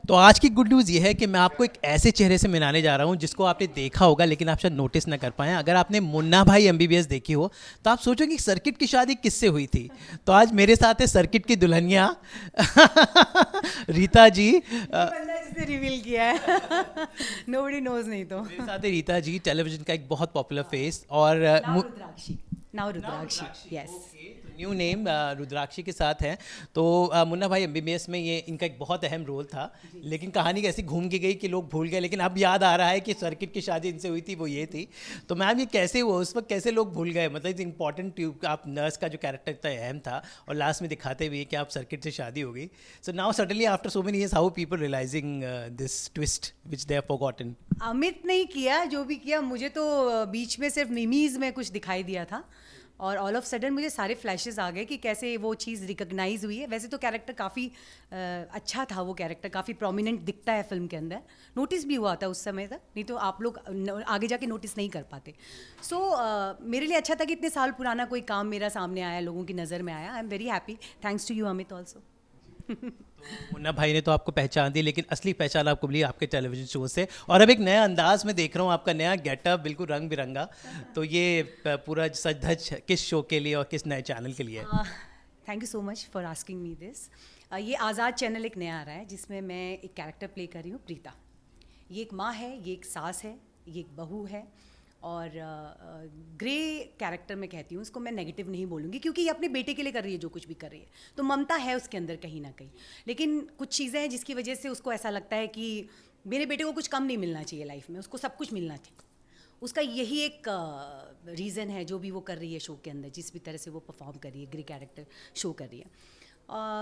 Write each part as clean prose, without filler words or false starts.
तो आज की गुड न्यूज़ ये है कि मैं आपको एक ऐसे चेहरे से मिलाने जा रहा हूँ जिसको आपने देखा होगा लेकिन आप शायद नोटिस ना कर पाए। अगर आपने मुन्ना भाई एमबीबीएस देखी हो तो आप सोचोगे कि सर्किट की शादी किससे हुई थी। तो आज मेरे साथ है सर्किट की दुल्हनिया रीता जी। ये बंदा जिसने रिवील किया है नोबडी नोज नहीं तो। मेरे साथ है रीता जी, टेलीविजन का एक बहुत पॉपुलर फेस। और now Rudrakshi. Now Rudrakshi, yes. New name Rudrakshi के साथ हैं। तो मुन्ना भाई एमबीबीएस में ये इनका एक बहुत अहम रोल था, लेकिन कहानी कैसी घूम के गई कि लोग भूल गए। लेकिन अब याद आ रहा है कि सर्किट की शादी इनसे हुई थी, वो ये थी। तो मैम ये कैसे हुआ, उस वक्त कैसे लोग भूल गए? मतलब इट्स इंपॉर्टेंट, आप नर्स का जो कैरेक्टर इतना अहम था और लास्ट में दिखाते हुए कि आप सर्किट से शादी हो गई। So now suddenly after so many years how people realizing this twist which they have forgotten. Amit नहीं किया, जो भी किया मुझे तो बीच में सिर्फ मिमीज में कुछ दिखाई दिया था और ऑल ऑफ सडन मुझे सारे फ्लैशेस आ गए कि कैसे वो चीज़ रिकग्नाइज हुई है। वैसे तो कैरेक्टर काफ़ी अच्छा था, वो कैरेक्टर काफ़ी प्रोमिनेंट दिखता है फिल्म के अंदर, नोटिस भी हुआ था उस समय तक, नहीं तो आप लोग आगे जाके नोटिस नहीं कर पाते। सो मेरे लिए अच्छा था कि इतने साल पुराना कोई काम मेरा सामने आया, लोगों की नज़र में आया। I am very happy, thanks to you Amit also. Munna Bhai ने तो आपको पहचान दी, लेकिन असली पहचान आपको मिली आपके टेलीविजन शो से। और अब एक नया अंदाज में देख रहा हूँ, आपका नया गेटअप बिल्कुल रंग बिरंगा। तो ये पूरा सज धज किस शो के लिए और किस नए चैनल के लिए? Thank you so much for asking me this. ये आज़ाद चैनल एक नया आ रहा है जिसमें मैं एक कैरेक्टर प्ले कर रही हूँ, प्रीता। ये एक माँ है, ये एक सास है, ये एक बहू है। और ग्रे कैरेक्टर में कहती हूँ इसको, मैं नेगेटिव नहीं बोलूँगी क्योंकि ये अपने बेटे के लिए कर रही है जो कुछ भी कर रही है, तो ममता है उसके अंदर कहीं ना कहीं। लेकिन कुछ चीज़ें हैं जिसकी वजह से उसको ऐसा लगता है कि मेरे बेटे को कुछ कम नहीं मिलना चाहिए लाइफ में, उसको सब कुछ मिलना चाहिए। उसका यही एक रीज़न है जो भी वो कर रही है शो के अंदर, जिस भी तरह से वो परफॉर्म कर रही है, ग्रे कैरेक्टर शो कर रही है।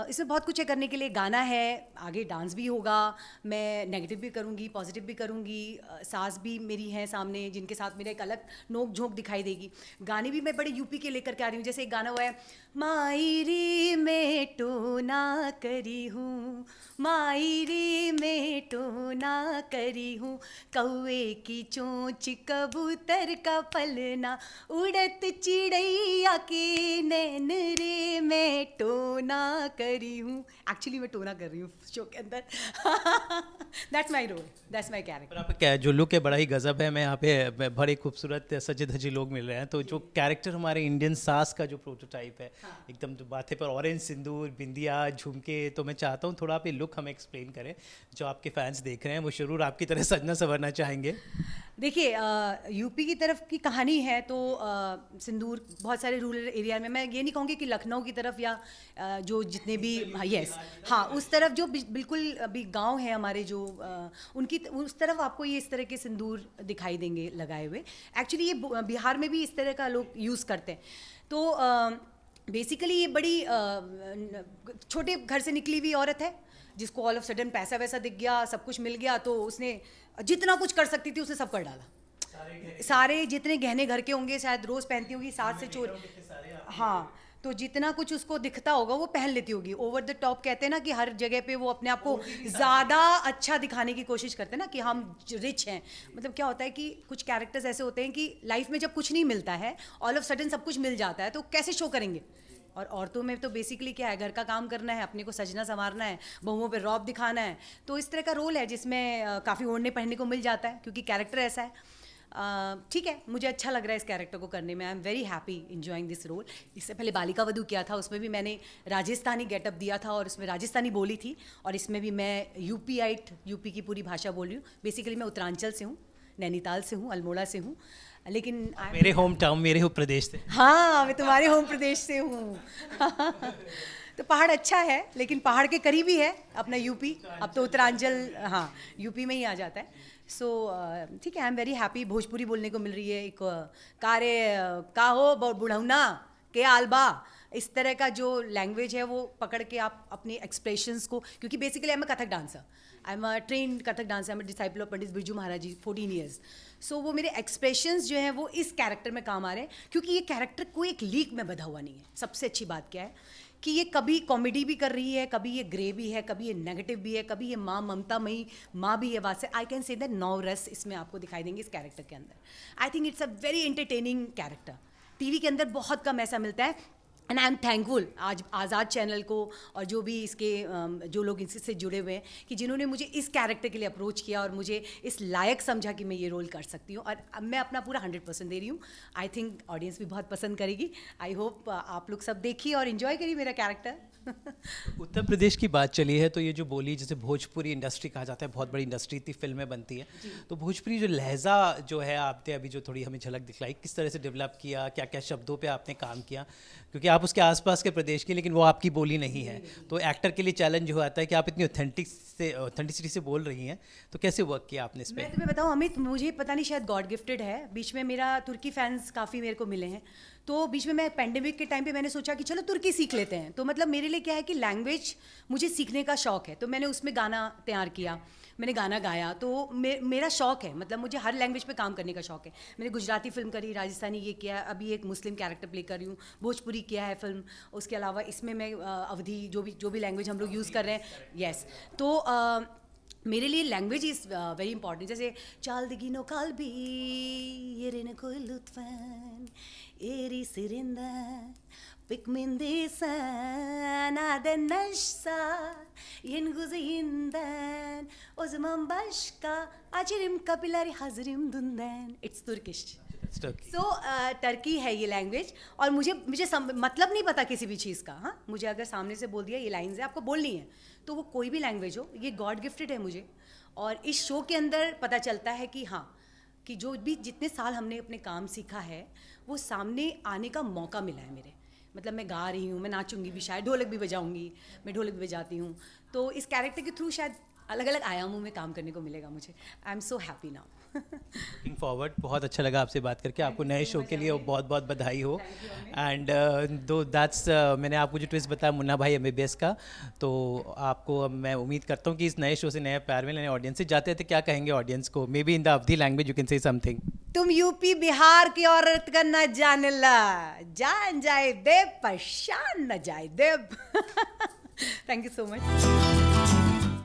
इसमें बहुत कुछ है करने के लिए, गाना है, आगे डांस भी होगा, मैं नेगेटिव भी करूँगी, पॉजिटिव भी करूँगी। सास भी मेरी हैं सामने जिनके साथ मेरा एक अलग नोक झोंक दिखाई देगी। गाने भी मैं बड़े यूपी के लेकर के आ रही हूँ, जैसे एक गाना हुआ है, मायरी में टोना करी हूँ, मायरी में टोना करी हूँ, कौए की चोंच कबूतर का पलना, उड़त चिड़ैया के नैन रे मैं टोना करी हूँ। एक्चुअली मैं टोना कर रही हूँ शो के अंदर। That's my role, that's my per character. आपका क्या जो लुक है बड़ा ही गजब है। मैं यहाँ पे बड़े खूबसूरत सजे धजे लोग मिल रहे हैं। तो जो कैरेक्टर हमारे इंडियन सास का जो प्रोटोटाइप है, एकदम जो माथे पर ऑरेंज सिंदूर, बिंदिया, झुमके, तो मैं चाहता हूँ थोड़ा आप ये लुक हमें एक्सप्लेन करें। जो आपके फैंस देख रहे हैं वो जरूर आपकी तरह सजना संवरना चाहेंगे। देखिए, यूपी की तरफ की कहानी है तो सिंदूर बहुत सारे रूरल एरिया में, मैं ये नहीं कहूँगी कि लखनऊ की तरफ या जो जितने भी, हाँ यस, हाँ उस तरफ जो बिल्कुल अभी गांव है हमारे जो उनकी उस तरफ आपको ये इस तरह के सिंदूर दिखाई देंगे लगाए हुए। एक्चुअली ये बिहार में भी इस तरह का लोग यूज़ करते हैं। तो बेसिकली ये बड़ी छोटे घर से निकली हुई औरत है जिसको ऑल ऑफ सडन पैसा वैसा दिख गया, सब कुछ मिल गया, तो उसने जितना कुछ कर सकती थी उसने सब कर डाला। सारे जितने गहने घर के होंगे, शायद रोज़ पहनती होगी 7 से चोर, हाँ, तो जितना कुछ उसको दिखता होगा वो पहन लेती होगी। ओवर द टॉप कहते हैं ना कि हर जगह पे वो अपने आप को ज़्यादा अच्छा दिखाने की कोशिश करते हैं ना कि हम रिच हैं। मतलब क्या होता है कि कुछ कैरेक्टर्स ऐसे होते हैं कि लाइफ में जब कुछ नहीं मिलता है, ऑल ऑफ सडन सब कुछ मिल जाता है, तो कैसे शो करेंगे। और औरतों में तो बेसिकली क्या है, घर का काम करना है, अपने को सजना संवारना है, बहुओं पे रौब दिखाना है। तो इस तरह का रोल है जिसमें काफ़ी ओढ़ने पहनने को मिल जाता है क्योंकि कैरेक्टर ऐसा है। ठीक है, मुझे अच्छा लग रहा है इस कैरेक्टर को करने में। I am very happy enjoying this role. इससे पहले बालिका वधू किया था, उसमें भी मैंने राजस्थानी गेटअप दिया था और उसमें राजस्थानी बोली थी, और इसमें भी मैं यूपी की पूरी भाषा बोल रही हूँ। बेसिकली मैं उत्तरांचल से हूँ, नैनीताल से हूँ, अल्मोड़ा से हूँ, लेकिन मेरे होम टाउन, मेरे हो प्रदेश से। हाँ, मैं तुम्हारे होम प्रदेश से हूँ। तो पहाड़ अच्छा है, लेकिन पहाड़ के करीब ही है अपना यूपी। अब तो उत्तरांचल, हाँ, यूपी में ही आ जाता है। सो ठीक है, आई एम वेरी हैप्पी। भोजपुरी बोलने को मिल रही है, एक कारे का हो बुढ़ौना के आलबा, इस तरह का जो लैंग्वेज है वो पकड़ के आप अपने एक्सप्रेशंस को, क्योंकि basically I am a Kathak dancer, I am a train Kathak dancer, I am a disciple of Pandit Birju Maharaj ji, 14 years. So वो मेरे एक्सप्रेशंस जो हैं वो इस कैरेक्टर में काम आ रहे हैं, क्योंकि ये कैरेक्टर कोई एक लीक में बधा हुआ नहीं है। सबसे अच्छी बात क्या है कि ये कभी कॉमेडी भी कर रही है, कभी ये ग्रे भी है, कभी ये नेगेटिव भी है, कभी ये माँ ममतामयी माँ भी है। बात से आई कैन से दैट 9 रस इसमें आपको दिखाई देंगे इस कैरेक्टर के अंदर। I think it's a very entertaining character. TV के अंदर बहुत कम ऐसा मिलता है। एंड आई एम थैंकफुल आज आज़ाद चैनल को और जो भी इसके जो लोग इससे जुड़े हुए हैं कि जिन्होंने मुझे इस कैरेक्टर के लिए अप्रोच किया और मुझे इस लायक समझा कि मैं ये रोल कर सकती हूँ, और अब मैं अपना पूरा 100% दे रही हूँ। आई थिंक ऑडियंस भी बहुत पसंद करेगी। आई होप आप लोग सब देखिए और इन्जॉय करिए मेरा कैरेक्टर। उत्तर प्रदेश की बात चली है तो ये जो बोली जैसे भोजपुरी इंडस्ट्री कहा जाता है, बहुत बड़ी इंडस्ट्री थी, फिल्में बनती हैं, तो भोजपुरी जो लहजा जो है आपने अभी जो थोड़ी हमें झलक दिखलाई, किस तरह से डेवलप किया, क्या क्या शब्दों पे आपने काम किया, क्योंकि आप उसके आसपास के प्रदेश के, लेकिन वो आपकी बोली नहीं है, तो एक्टर के लिए चैलेंज हो आता है कि आप इतनी ऑथेंटिसिटी से बोल रही हैं, तो कैसे वर्क किया आपने इस पर? मैं तुम्हें बताऊं अमित, मुझे पता नहीं शायद गॉड गिफ्टेड है, बीच में मेरा तुर्की फैंस काफ़ी मेरे को मिले हैं, तो बीच में मैं पेंडेमिक के टाइम पे मैंने सोचा कि चलो तुर्की सीख लेते हैं। तो मतलब मेरे लिए क्या है कि लैंग्वेज मुझे सीखने का शौक है, तो मैंने उसमें गाना तैयार किया, मैंने गाना गाया, तो मेरा शौक है, मतलब मुझे हर लैंग्वेज पे काम करने का शौक है। मैंने गुजराती फिल्म करी, राजस्थानी ये किया, अभी एक मुस्लिम कैरेक्टर प्ले कर रही हूँ, भोजपुरी किया है फिल्म, उसके अलावा इसमें मैं अवधी जो भी लैंग्वेज हम लोग यूज़ कर रहे हैं, यस। तो मेरे लिए लैंग्वेज इज़ वेरी इंपॉर्टेंट। जैसे चाल दिगिनो कालबी येरेने कोई लुत्फन एरी सिरिंदा पिकमिंदिsan aden neşsa yenguzinden o zaman başka acırım kapilari hazırım dünden। It's Turkish. So Turkey है ये लैंग्वेज, और मुझे मतलब नहीं पता किसी भी चीज़ का। हाँ, मुझे अगर सामने से बोल दिया ये लाइन्स है आपको बोलनी है, तो वो कोई भी लैंग्वेज हो, ये गॉड गिफ्टेड है मुझे। और इस शो के अंदर पता चलता है कि हाँ, कि जो भी जितने साल हमने अपने काम सीखा है वो सामने आने का मौका मिला है मेरे। मतलब मैं गा रही हूँ, मैं नाचूंगी भी, शायद ढोलक भी बजाऊंगी, मैं ढोलक भी बजाती हूँ, तो इस कैरेक्टर के थ्रू शायद अलग अलग आयामों में काम करने को मिलेगा मुझे। I am so happy now. Looking forward, बहुत अच्छा लगा आपसे बात करके, आपको नए शो के लिए बहुत बहुत बधाई हो। एंड दो दैट्स मैंने आपको जो ट्विस्ट बताया मुन्ना भाई MBBS का, तो आपको अब मैं उम्मीद करता हूँ कि इस नए शो से नए प्यार में, नए ऑडियंस से जाते थे, क्या कहेंगे ऑडियंस को? May be in the Awadhi language you can say something. तुम यूपी बिहार की औरत का न जानेला, जान जाए देव पर शान न जाए देव। Thank you so much.